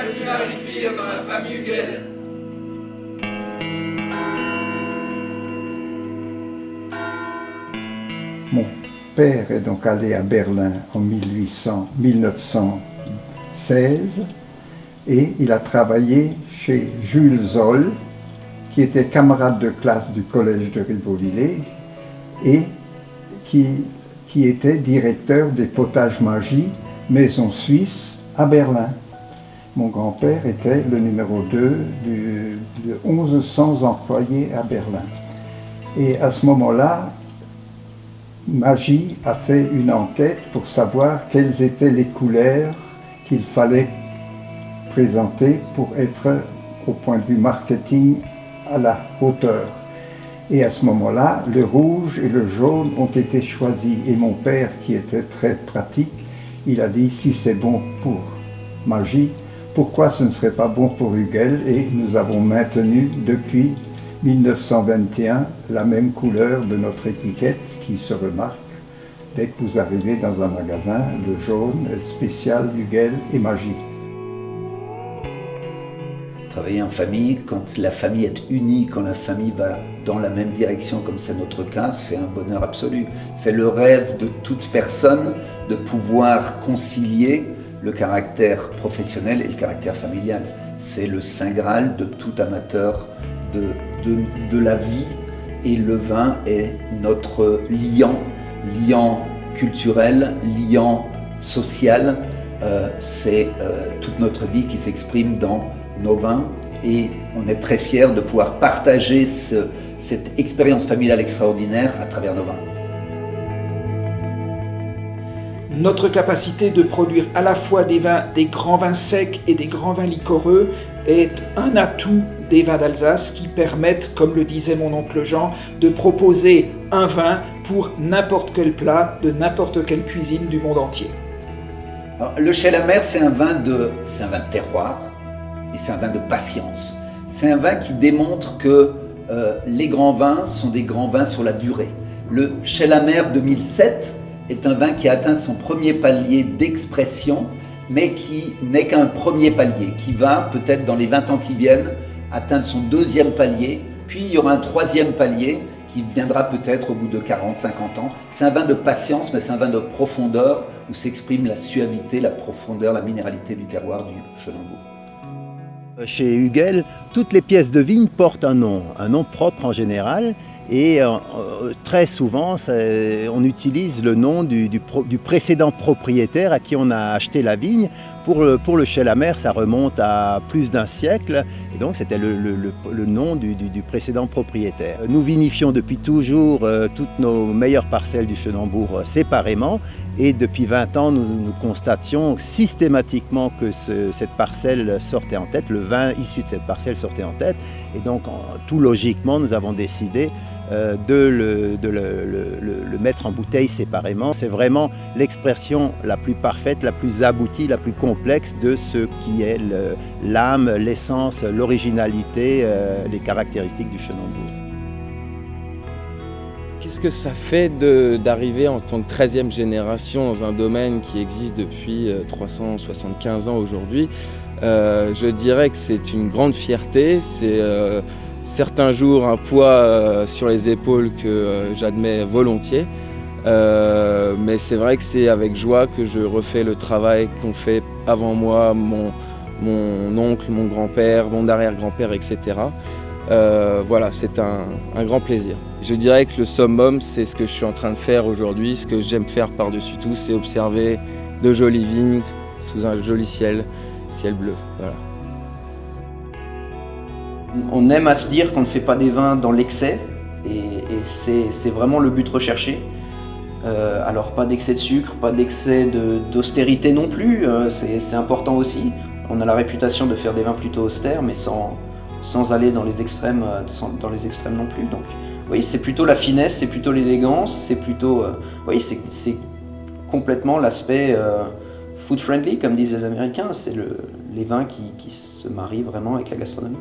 Bienvenue à Riquewihr dans la famille Huguel. Mon père est donc allé à Berlin en 1916 et il a travaillé chez Jules Zoll, qui était camarade de classe du collège de Rivoli et qui était directeur des potages Magie, maison suisse à Berlin. Mon grand-père était le numéro 2 de 1100 employés à Berlin. Et à ce moment-là, Magie a fait une enquête pour savoir quelles étaient les couleurs qu'il fallait présenter pour être, au point de vue marketing, à la hauteur. Et à ce moment-là, le rouge et le jaune ont été choisis. Et mon père, qui était très pratique, il a dit, si c'est bon pour Magie, pourquoi ce ne serait pas bon pour Huguel? Et nous avons maintenu depuis 1921 la même couleur de notre étiquette qui se remarque dès que vous arrivez dans un magasin, le jaune spécial Huguel et Magie. Travailler en famille, quand la famille est unie, quand la famille va dans la même direction, comme c'est notre cas, c'est un bonheur absolu. C'est le rêve de toute personne de pouvoir concilier le caractère professionnel et le caractère familial. C'est le saint graal de tout amateur de la vie, et le vin est notre liant culturel, liant social. C'est toute notre vie qui s'exprime dans nos vins, et on est très fiers de pouvoir partager cette expérience familiale extraordinaire à travers nos vins. Notre capacité de produire à la fois des grands vins secs et des grands vins liquoreux est un atout des vins d'Alsace qui permettent, comme le disait mon oncle Jean, de proposer un vin pour n'importe quel plat, de n'importe quelle cuisine du monde entier. Alors, le Chai-la-Mer, c'est un vin de terroir et c'est un vin de patience. C'est un vin qui démontre que les grands vins sont des grands vins sur la durée. Le Chai-la-Mer 2007 est un vin qui a atteint son premier palier d'expression, mais qui n'est qu'un premier palier, qui va peut-être dans les 20 ans qui viennent atteindre son deuxième palier, puis il y aura un troisième palier qui viendra peut-être au bout de 40, 50 ans. C'est un vin de patience, mais c'est un vin de profondeur où s'exprime la suavité, la profondeur, la minéralité du terroir du Chenambourg. Chez Huguel, toutes les pièces de vigne portent un nom propre en général. Et très souvent, on utilise le nom du précédent propriétaire à qui on a acheté la vigne. Pour le Chai-la-Mer, ça remonte à plus d'un siècle, et donc c'était le nom du précédent propriétaire. Nous vinifions depuis toujours toutes nos meilleures parcelles du Chenambourg séparément, et depuis 20 ans, nous constations systématiquement que cette parcelle sortait en tête, le vin issu de cette parcelle sortait en tête, et donc tout logiquement, nous avons décidé de le mettre en bouteille séparément. C'est vraiment l'expression la plus parfaite, la plus aboutie, la plus complexe de ce qui est l'âme, l'essence, l'originalité, les caractéristiques du Chenambourg. Qu'est-ce que ça fait d'arriver en tant que 13e génération dans un domaine qui existe depuis 375 ans aujourd'hui? Je dirais que c'est une grande fierté, c'est certains jours un poids sur les épaules que j'admets volontiers, mais c'est vrai que c'est avec joie que je refais le travail qu'ont fait avant moi mon oncle, mon grand-père, mon arrière-grand-père, etc. Voilà, c'est un grand plaisir. Je dirais que le summum, c'est ce que je suis en train de faire aujourd'hui. Ce que j'aime faire par-dessus tout, c'est observer de jolies vignes sous un joli ciel bleu. Voilà. On aime à se dire qu'on ne fait pas des vins dans l'excès, et c'est vraiment le but recherché. Alors pas d'excès de sucre, pas d'excès d'austérité non plus, c'est important aussi. On a la réputation de faire des vins plutôt austères, mais sans aller dans les extrêmes non plus. Donc oui, c'est plutôt la finesse, c'est plutôt l'élégance, c'est plutôt oui, c'est complètement l'aspect food friendly, comme disent les Américains. C'est les vins qui se marient vraiment avec la gastronomie.